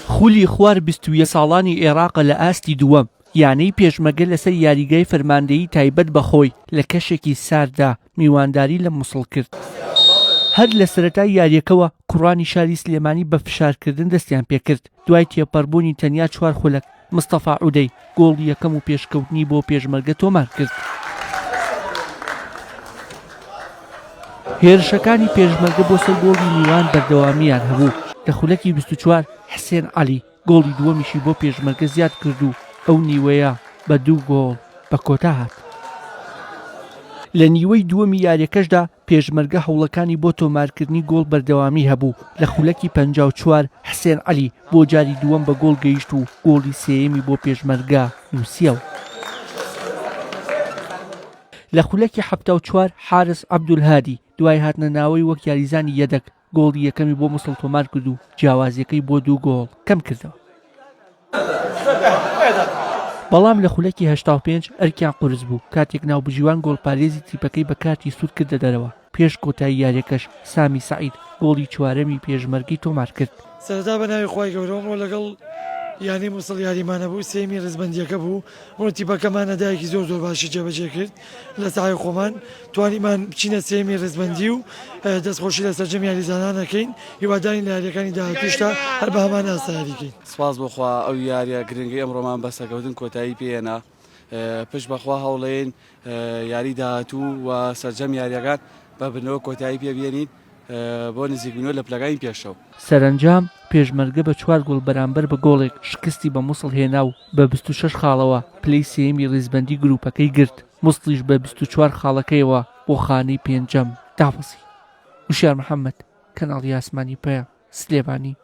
خولی خوار 21 ساڵانی عێراق لە ئاستی دووەم یانەی پێشمەگە لەسەر یاریگای فەرماندەیی تایبەت بەخۆی لە کەشێکی ساردا میوانداری لە مووسڵ کرد. هەر لە سەرەتای یاریەکەوە کوڕانی شاری سلێمانی بە فشارکردن دەستیان پێکرد. دوای تێپەڕبوونی تەنیا 4 خولەک مستەفا عودەی گۆڵی یەکەم و پێشکەوتنی بۆ پێشمەرگە تۆمار کرد. هێرشەکانی پێشمەرگە بۆ سەر گۆڵی میوان بەردەوامیان هەبوو. لە خولەکی 24 حسێن عەلی گۆڵی دووەمیشی بۆ پێشمەرگە زیاد کرد و ئەو نیوەیە بە 2 گۆڵ بە کۆتا هات. لە نیوەی دووەمی یاریەکەشدا پێشمەرگە هەوڵەکانی بۆ تۆمارکردنی گۆڵ بەردەوامی هەبوو. لە خولەکی 54 حسێن عەلی بۆ جاری دووەم بە گۆڵ گەیشت و گۆڵی سێیەمی بۆ پێشمەرگە نووسیەوە. لە خولەکی 74 حارس عەبدولهادی دوای هاتنە ناوەی وەک یاریزانی یەدەک گۆڵی یەکەمی بۆ مووسڵ تۆمار کرد و جیاوازیەکەی بۆ 2 گۆڵ کەم کردەوە. بەڵام لە خولەکی 85 ئەرکیان قورس بوو. کاتێک ناوبژیوان گۆڵپارێزی تیپەکەی بە کارتی سوود کردە دەرەوە. پێش کۆتایی یاریەکەش سامی سەعید گۆڵی 4ەمی پێشمەرگەی تۆمار کرد. سەرەتا بە ناوی خوای گەورەوە لەگەڵ یانی مووسڵ یاریمانە بوو. سێمی ڕزبەندیەکە بوو. ڕۆ تیپەکەمان نەدایەکی زۆر باشی جێبەجێ کرد. لە ساحەی خۆمان توانیمان بچینە سێمی ڕزبەندی و دەستخۆشی لە سەرجەم یاریزانان نەکەین. هیوادارین لە یاریەکانی داهاتووشدا هەر بە هەمان ئاساییکەین. سپاس بۆخوا ئەو یاریە گرنگی ئەمڕۆمان بەسەکەوتن کۆتایی پێێنا. پشت بەخوا هەوڵێن یاری داهاتوو و سەرجەم یاریەکان بە بنەوە کۆتایی پێبێنین بۆ نزیکبوونەوە لە پلەکانی پێشەوە. سەرنجام پێشمەرگە بە 4 گۆڵ بەرامبەر بە گۆڵێک شکستی بە مووسڵ هێنا و بە 26 خاڵەوە پلەی سێمی ڕیزبەندی گروپەکەی گرت. مووسڵیش بە 24 خاڵەکەیەوە بۆ خانەی پێنجەم دابەزی. وشار محەممەد کەناڵی ئاسمانی پەیە سلێمانی.